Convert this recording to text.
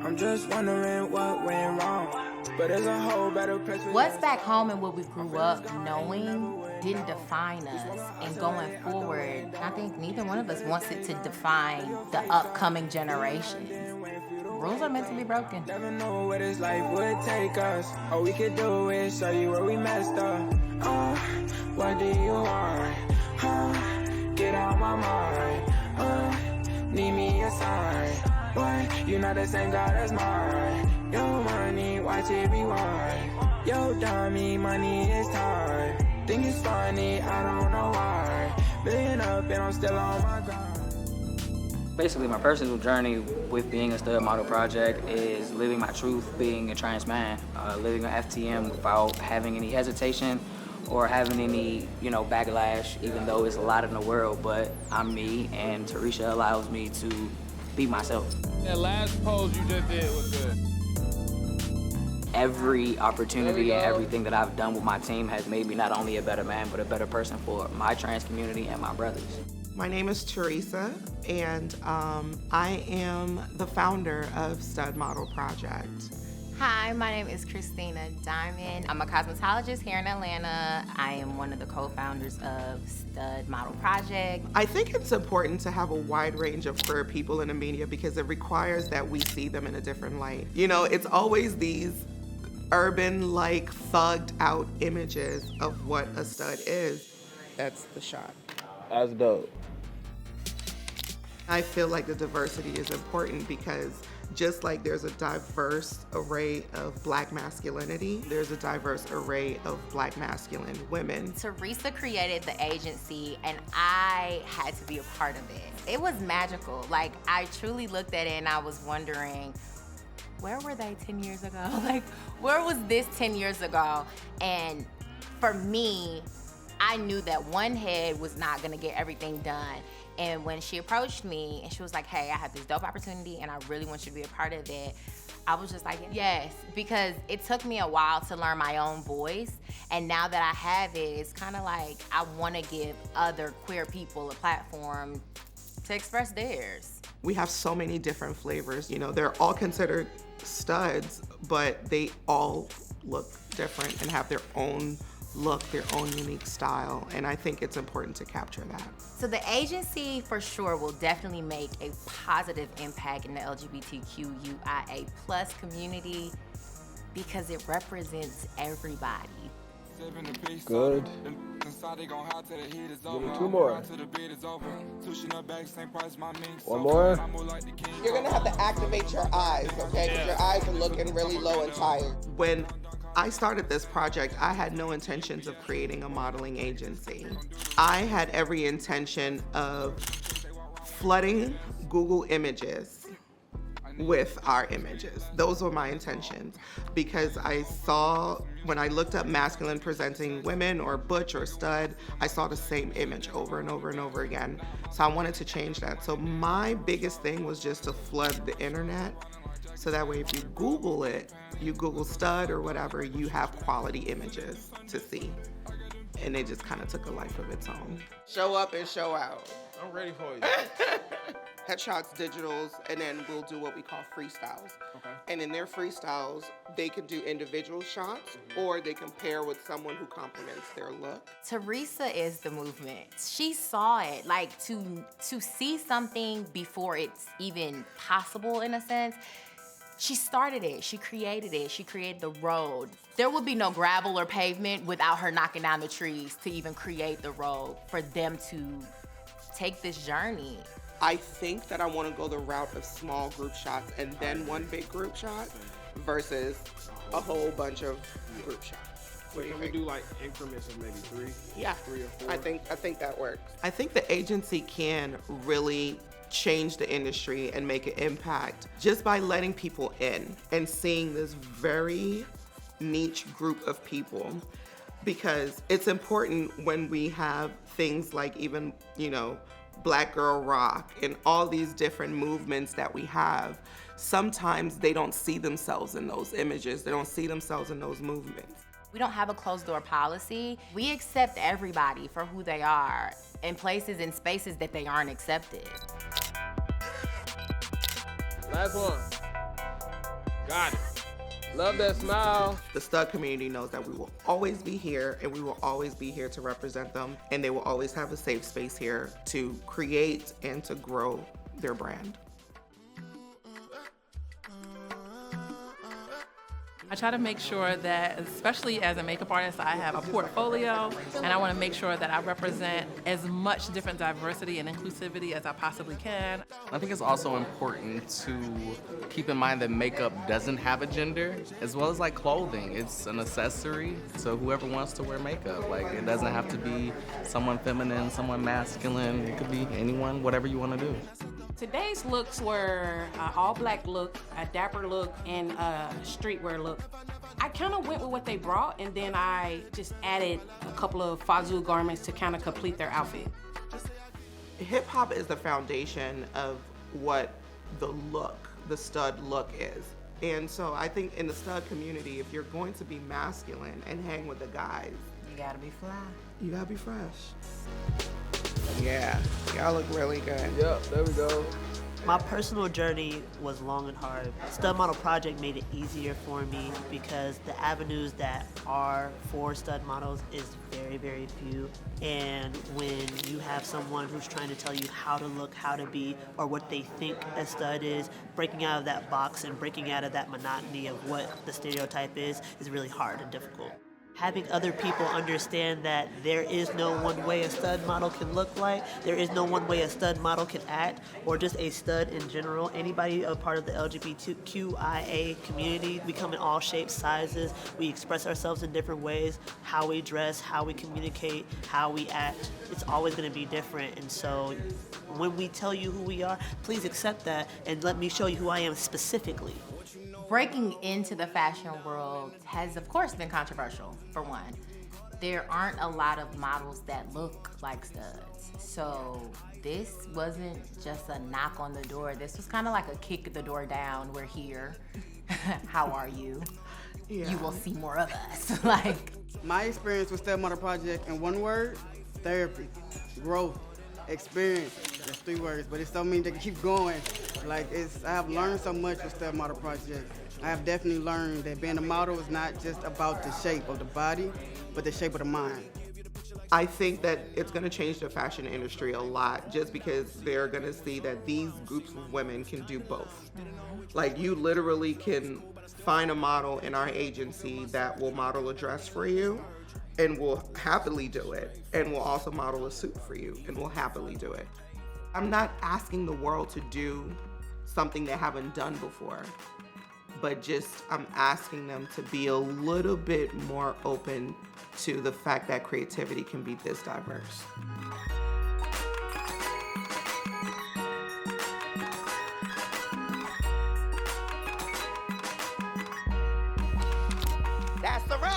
I'm just wondering what went wrong. But there's a whole better place. What's back home and what we grew up knowing didn't define us. And going forward, I think neither one of us wants it to define the upcoming generations. Rules are meant to be broken. Never know where this life would take us. All we could do is show you where we messed up. What do you want? Get out my mind. Need me a sign. What? You not the same God as mine. Your money, watch it rewind. Yo, dummy, money is time. Think it's funny, I don't know why. Been up and I'm still on my grind. Basically, my personal journey with being a stud model project is living my truth, being a trans man, living an FTM without having any hesitation or having any, backlash, even though it's a lot in the world, but I'm me, and Tarisha allows me to be myself. That last pose you just did was good. Every opportunity and everything that I've done with my team has made me not only a better man, but a better person for my trans community and my brothers. My name is Teresa, and I am the founder of Stud Model Project. Hi, my name is Christina Diamond. I'm a cosmetologist here in Atlanta. I am one of the co-founders of Stud Model Project. I think it's important to have a wide range of queer people in the media because it requires that we see them in a different light. It's always these urban-like, thugged-out images of what a stud is. That's the shot. That's dope. I feel like the diversity is important because just like there's a diverse array of Black masculinity, there's a diverse array of Black masculine women. Teresa created the agency and I had to be a part of it. It was magical. Like, I truly looked at it and I was wondering, where were they 10 years ago? Like, where was this 10 years ago? And for me, I knew that one head was not gonna get everything done. And when she approached me and she was like, hey, I have this dope opportunity and I really want you to be a part of it, I was just like, yes, because it took me a while to learn my own voice. And now that I have it, it's kind of like I want to give other queer people a platform to express theirs. We have so many different flavors. They're all considered studs, but they all look different and have their own look, their own unique style, and I think it's important to capture that. So the agency for sure will definitely make a positive impact in the LGBTQIA+ community because it represents everybody. Good. Give me two more. One more. You're gonna have to activate your eyes, okay? Because your eyes are looking really low and tired. When I started this project, I had no intentions of creating a modeling agency. I had every intention of flooding Google Images with our images. Those were my intentions because I saw, when I looked up masculine presenting women or butch or stud, I saw the same image over and over and over again. So I wanted to change that. So my biggest thing was just to flood the internet. So that way if you Google it, you Google stud or whatever, you have quality images to see. And it just kind of took a life of its own. Show up and show out. I'm ready for you. Headshots, digitals, and then we'll do what we call freestyles. Okay. And in their freestyles, they can do individual shots or they can pair with someone who complements their look. Teresa is the movement. She saw it, like to see something before it's even possible in a sense. She started it, she created the road. There would be no gravel or pavement without her knocking down the trees to even create the road for them to take this journey. I think that I want to go the route of small group shots and then one big group shot versus a whole bunch of group shots. What do you Can we think? do like increments of maybe three? Yeah, 3 or 4? I think that works. I think the agency can really change the industry and make an impact just by letting people in and seeing this very niche group of people, because it's important when we have things like even, Black Girl Rock and all these different movements that we have. Sometimes they don't see themselves in those images. They don't see themselves in those movements. We don't have a closed door policy. We accept everybody for who they are in places and spaces that they aren't accepted. Last one. Got it. Love that smile. The stud community knows that we will always be here and we will always be here to represent them, and they will always have a safe space here to create and to grow their brand. I try to make sure that, especially as a makeup artist, I have a portfolio, and I want to make sure that I represent as much different diversity and inclusivity as I possibly can. I think it's also important to keep in mind that makeup doesn't have a gender, as well as like clothing. It's an accessory, so whoever wants to wear makeup, like it doesn't have to be someone feminine, someone masculine. It could be anyone, whatever you want to do. Today's looks were an all-black look, a dapper look, and a streetwear look. I kind of went with what they brought, and then I just added a couple of fazul garments to kind of complete their outfit. Hip hop is the foundation of what the stud look is. And so I think in the stud community, if you're going to be masculine and hang with the guys, You gotta be fly. you gotta be fresh. Yeah, y'all look really good. Yep, there we go. My personal journey was long and hard. Stud Model Project made it easier for me because the avenues that are for stud models is very, very few. And when you have someone who's trying to tell you how to look, how to be, or what they think a stud is, breaking out of that box and breaking out of that monotony of what the stereotype is really hard and difficult. Having other people understand that there is no one way a stud model can look like, there is no one way a stud model can act, or just a stud in general. Anybody a part of the LGBTQIA community, we come in all shapes, sizes, we express ourselves in different ways, how we dress, how we communicate, how we act, it's always gonna be different. And so when we tell you who we are, please accept that and let me show you who I am specifically. Breaking into the fashion world has, of course, been controversial, for one. There aren't a lot of models that look like studs. So this wasn't just a knock on the door. This was kind of like a kick the door down. We're here. How are you? Yeah. You will see more of us. Like, My experience with Stud Model Project, in one word, therapy, growth, experience. That's 3 words, but it's so many that can keep going. Like, I have learned so much with Stud Model Project. I have definitely learned that being a model is not just about the shape of the body, but the shape of the mind. I think that it's gonna change the fashion industry a lot just because they're gonna see that these groups of women can do both. Like, you literally can find a model in our agency that will model a dress for you and will happily do it, and will also model a suit for you and will happily do it. I'm not asking the world to do something they haven't done before, but just I'm asking them to be a little bit more open to the fact that creativity can be this diverse. That's the wrap.